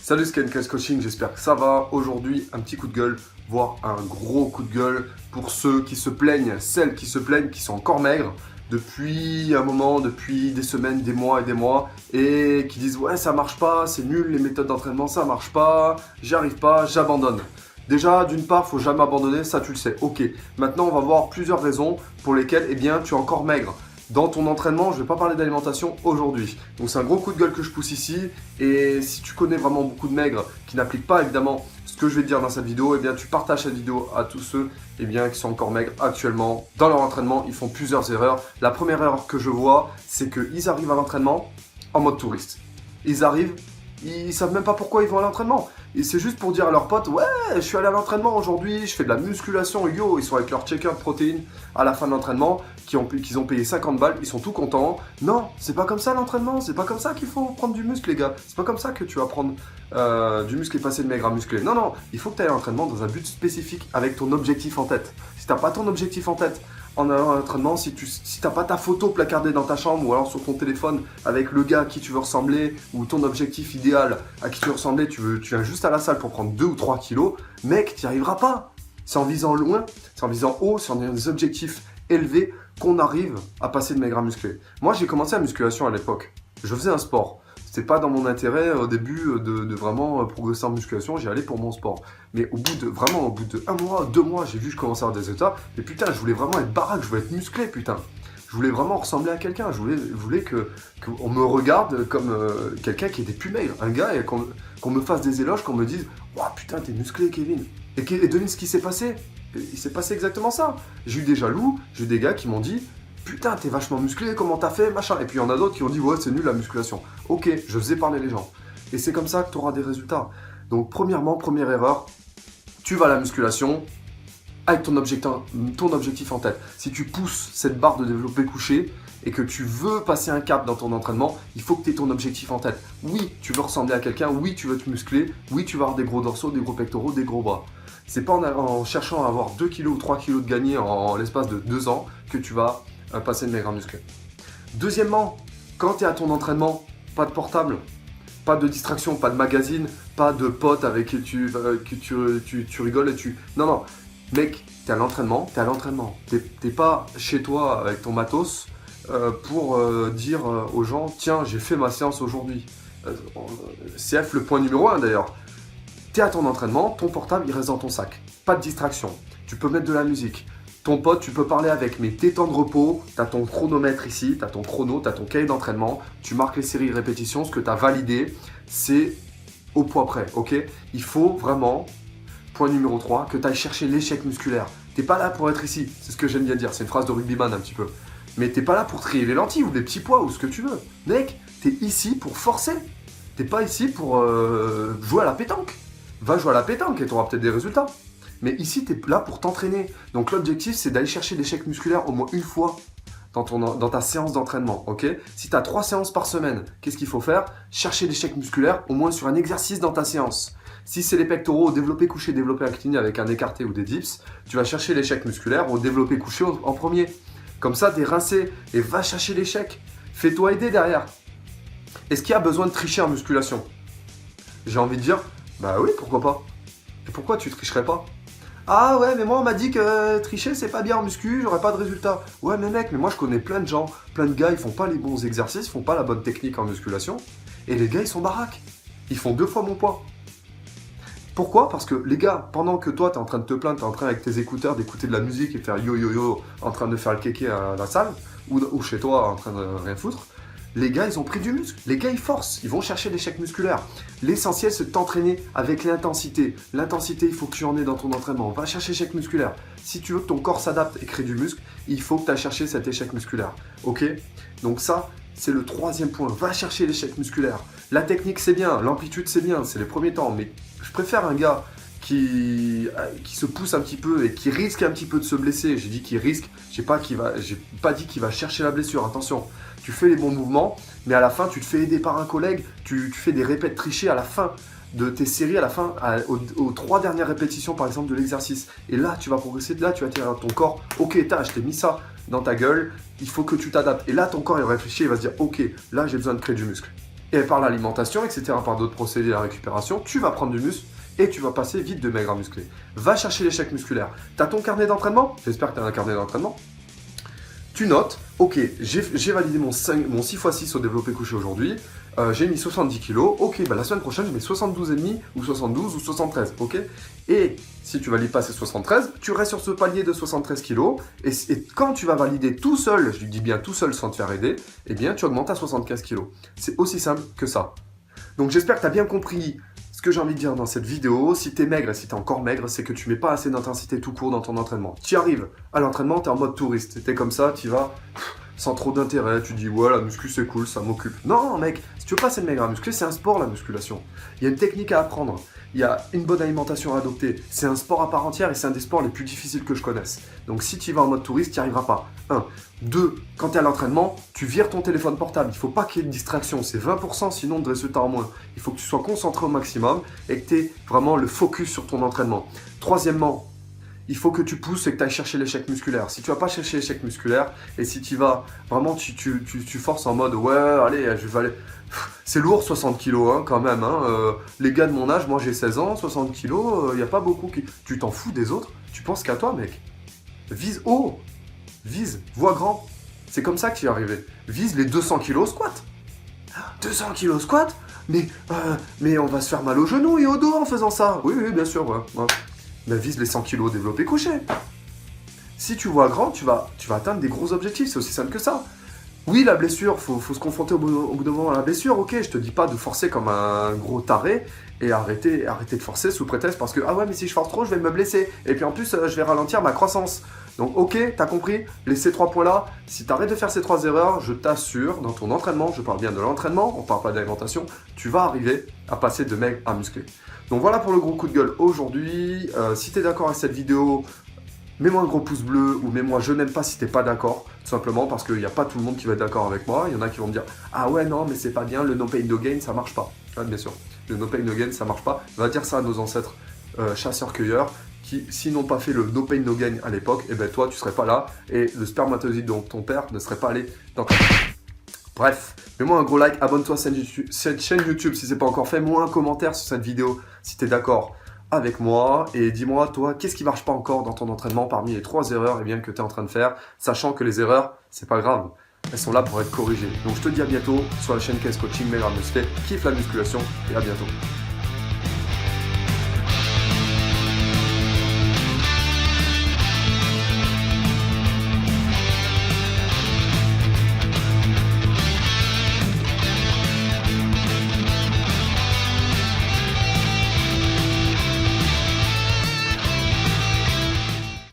Salut Scancast Coaching, j'espère que ça va. Aujourd'hui, un petit coup de gueule, voire un gros coup de gueule pour ceux qui se plaignent, celles qui se plaignent, qui sont encore maigres depuis un moment, depuis des semaines, des mois et qui disent ouais ça marche pas, c'est nul les méthodes d'entraînement, ça marche pas, j'y arrive pas, j'abandonne. Déjà, d'une part, faut jamais abandonner, ça tu le sais. Ok, maintenant on va voir plusieurs raisons pour lesquelles tu es encore maigre. Dans ton entraînement, je ne vais pas parler d'alimentation aujourd'hui. Donc c'est un gros coup de gueule que je pousse ici. Et si tu connais vraiment beaucoup de maigres qui n'appliquent pas évidemment ce que je vais te dire dans cette vidéo, eh bien tu partages cette vidéo à tous ceux qui sont encore maigres actuellement. Dans leur entraînement, ils font plusieurs erreurs. La première erreur que je vois, c'est qu'ils arrivent à l'entraînement en mode touriste. Ils arrivent, ils savent même pas pourquoi ils vont à l'entraînement. Et c'est juste pour dire à leurs potes, ouais, je suis allé à l'entraînement aujourd'hui, je fais de la musculation, yo, ils sont avec leur checker de protéines à la fin de l'entraînement, qu'ils ont payé 50 balles, ils sont tout contents. Non, c'est pas comme ça l'entraînement, c'est pas comme ça qu'il faut prendre du muscle les gars. C'est pas comme ça que tu vas prendre du muscle et passer de maigre à musclé. Non, non, il faut que tu ailles à l'entraînement dans un but spécifique avec ton objectif en tête. Si t'as pas ton objectif en tête, en allant à l'entraînement, si t'as pas ta photo placardée dans ta chambre ou alors sur ton téléphone avec le gars à qui tu veux ressembler ou ton objectif idéal à qui tu veux ressembler, tu viens juste à la salle pour prendre 2 ou 3 kilos, mec, tu n'y arriveras pas. C'est en visant loin, c'est en visant haut, c'est en ayant des objectifs élevés qu'on arrive à passer de maigre à musclé. Moi, j'ai commencé la musculation à l'époque. Je faisais un sport. C'était pas dans mon intérêt au début de vraiment progresser en musculation, j'y allais pour mon sport. Mais au bout de 1 mois, 2 mois, j'ai vu que je commençais à avoir des résultats. Et putain, je voulais vraiment être baraque, je voulais être musclé, putain. Je voulais vraiment ressembler à quelqu'un. Je voulais qu'on me regarde comme quelqu'un qui était plus maigre. Un gars, et qu'on me fasse des éloges, qu'on me dise « Ouah, putain, t'es musclé, Kevin !» Et devine ce qui s'est passé. Il s'est passé exactement ça. J'ai eu des jaloux, j'ai eu des gars qui m'ont dit « Putain, t'es vachement musclé, comment t'as fait, machin ?» Et puis il y en a d'autres qui ont dit « Ouais, c'est nul la musculation. » Ok, je faisais parler les gens. Et c'est comme ça que tu auras des résultats. Donc premièrement, première erreur, tu vas à la musculation avec ton objectif en tête. Si tu pousses cette barre de développé couché et que tu veux passer un cap dans ton entraînement, il faut que tu aies ton objectif en tête. Oui, tu veux ressembler à quelqu'un, oui, tu veux te muscler, oui, tu vas avoir des gros dorsaux, des gros pectoraux, des gros bras. C'est pas en cherchant à avoir 2 kg ou 3 kg de gagné en l'espace de 2 ans que tu vas passer de maigre à musclé. Deuxièmement, quand tu es à ton entraînement, pas de portable, pas de distraction, pas de magazine, pas de potes avec qui tu rigoles et tu... Non, non, mec, t'es à l'entraînement, t'es à l'entraînement. T'es pas chez toi avec ton matos pour dire aux gens, tiens, j'ai fait ma séance aujourd'hui. CF, le point numéro 1 d'ailleurs. T'es à ton entraînement, ton portable, il reste dans ton sac. Pas de distraction. Tu peux mettre de la musique. Ton pote, tu peux parler avec, mais tes temps de repos, tu as ton chronomètre ici, tu as ton chrono, tu as ton cahier d'entraînement, tu marques les séries de répétitions, ce que tu as validé, c'est au poids près, ok? Il faut vraiment, point numéro 3, que tu ailles chercher l'échec musculaire. Tu n'es pas là pour être ici, c'est ce que j'aime bien dire, c'est une phrase de rugbyman un petit peu. Mais tu n'es pas là pour trier les lentilles ou les petits poids ou ce que tu veux. Mec, tu es ici pour forcer. Tu n'es pas ici pour jouer à la pétanque. Va jouer à la pétanque et tu auras peut-être des résultats. Mais ici, tu es là pour t'entraîner. Donc l'objectif, c'est d'aller chercher l'échec musculaire au moins une fois dans ta séance d'entraînement. Okay, si tu as 3 séances par semaine, qu'est-ce qu'il faut faire? Chercher l'échec musculaire au moins sur un exercice dans ta séance. Si c'est les pectoraux au développé couché, développé incliné avec un écarté ou des dips, tu vas chercher l'échec musculaire au développé couché en premier. Comme ça, tu es rincé et va chercher l'échec. Fais-toi aider derrière. Est-ce qu'il y a besoin de tricher en musculation? J'ai envie de dire, bah oui, pourquoi pas? Et pourquoi tu tricherais pas? Ah ouais, mais moi on m'a dit que tricher c'est pas bien en muscu, j'aurais pas de résultat. Ouais mais mec, mais moi je connais plein de gens, plein de gars, ils font pas les bons exercices, ils font pas la bonne technique en musculation. Et les gars ils sont baraques. Ils font 2 fois mon poids. Pourquoi? Parce que les gars, pendant que toi t'es en train de te plaindre, t'es en train avec tes écouteurs d'écouter de la musique et faire yo yo yo en train de faire le kéké à la salle, ou chez toi en train de rien foutre, les gars, ils ont pris du muscle. Les gars, ils forcent. Ils vont chercher l'échec musculaire. L'essentiel, c'est de t'entraîner avec l'intensité. L'intensité, il faut que tu en aies dans ton entraînement. Va chercher l'échec musculaire. Si tu veux que ton corps s'adapte et crée du muscle, il faut que tu ailles chercher cet échec musculaire. Ok? Donc ça, c'est le 3e point. Va chercher l'échec musculaire. La technique, c'est bien. L'amplitude, c'est bien. C'est les premiers temps. Mais je préfère un gars qui se pousse un petit peu et qui risque un petit peu de se blesser. J'ai dit qu'il risque. J'ai pas dit qu'il va chercher la blessure. Attention. Tu fais les bons mouvements, mais à la fin, tu te fais aider par un collègue, tu fais des répètes trichées à la fin de tes séries, à la fin, aux 3 dernières répétitions, par exemple, de l'exercice. Et là, tu vas progresser, là, tu vas dire à ton corps, ok, je t'ai mis ça dans ta gueule, il faut que tu t'adaptes. Et là, ton corps, il réfléchit, il va se dire, ok, là, j'ai besoin de créer du muscle. et par l'alimentation, etc., par d'autres procédés de la récupération, tu vas prendre du muscle et tu vas passer vite de maigre à musclé. Va chercher l'échec musculaire. Tu as ton carnet d'entraînement? J'espère que tu as un carnet d'entraînement. Tu notes, ok, j'ai validé mon 6x6 au développé couché aujourd'hui, j'ai mis 70 kg, ok, bah la semaine prochaine je mets 72,5 ou 72 ou 73, ok. Et si tu valides pas ces 73, tu restes sur ce palier de 73 kg, et quand tu vas valider tout seul, je dis bien tout seul sans te faire aider, eh bien tu augmentes à 75 kg. C'est aussi simple que ça. Donc j'espère que tu as bien compris ce que j'ai envie de dire dans cette vidéo. Si tu es maigre et si tu es encore maigre, c'est que tu mets pas assez d'intensité tout court dans ton entraînement. Tu arrives à l'entraînement, tu es en mode touriste. Tu es comme ça, tu vas sans trop d'intérêt. Tu dis, ouais, la muscu c'est cool, ça m'occupe. Non, mec, si tu veux pas assez maigre à muscler, c'est un sport la musculation. Il y a une technique à apprendre. Il y a une bonne alimentation à adopter. C'est un sport à part entière et c'est un des sports les plus difficiles que je connaisse. Donc si tu vas en mode touriste, tu n'y arriveras pas. 1. 2. Quand tu es à l'entraînement, tu vires ton téléphone portable. Il ne faut pas qu'il y ait de distraction. C'est 20%, sinon de résultats en moins. Il faut que tu sois concentré au maximum et que tu aies vraiment le focus sur ton entraînement. Troisièmement, il faut que tu pousses et que tu ailles chercher l'échec musculaire. Si tu vas pas chercher l'échec musculaire et si tu vas vraiment, tu forces en mode ouais, allez, je vais aller. C'est lourd 60 kilos hein, quand même. Hein. Les gars de mon âge, moi j'ai 16 ans, 60 kilos, il n'y a pas beaucoup qui. Tu t'en fous des autres, tu penses qu'à toi, mec. Vise haut, vise, vois grand. C'est comme ça que tu y es arrivé. Vise les 200 kilos squat. 200 kilos squat mais on va se faire mal au genou et au dos en faisant ça. Oui, bien sûr, ouais. Ben, vise les 100 kilos développé couché. Si tu vois grand, tu vas atteindre des gros objectifs, c'est aussi simple que ça. Oui, la blessure, faut se confronter au bout d'un moment à la blessure, ok, je te dis pas de forcer comme un gros taré et arrêter de forcer sous prétexte parce que ah ouais, mais si je force trop, je vais me blesser et puis en plus, je vais ralentir ma croissance. Donc ok, t'as compris, ces 3 points-là, si t'arrêtes de faire ces 3 erreurs, je t'assure, dans ton entraînement, je parle bien de l'entraînement, on parle pas d'alimentation, tu vas arriver à passer de maigre à musclé. Donc voilà pour le gros coup de gueule aujourd'hui. Si t'es d'accord avec cette vidéo, mets-moi un gros pouce bleu ou mets-moi je n'aime pas si t'es pas d'accord, tout simplement parce qu'il n'y a pas tout le monde qui va être d'accord avec moi. Il y en a qui vont me dire ah ouais non mais c'est pas bien, le no pain no gain ça marche pas. Ouais, bien sûr, le no pain no gain ça marche pas. On va dire ça à nos ancêtres chasseurs-cueilleurs qui s'ils n'ont pas fait le no pain no gain à l'époque, et ben toi tu serais pas là et le spermatozoïde de ton père ne serait pas allé dans ta... Bref, mets-moi un gros like, abonne-toi à cette chaîne YouTube si c'est pas encore fait, mets-moi un commentaire sur cette vidéo si t'es d'accord avec moi et dis-moi toi qu'est-ce qui marche pas encore dans ton entraînement parmi les 3 erreurs que tu es en train de faire, sachant que les erreurs c'est pas grave, elles sont là pour être corrigées. Donc je te dis à bientôt sur la chaîne KS Coaching, maigre à muscler, kiffe la musculation et à bientôt.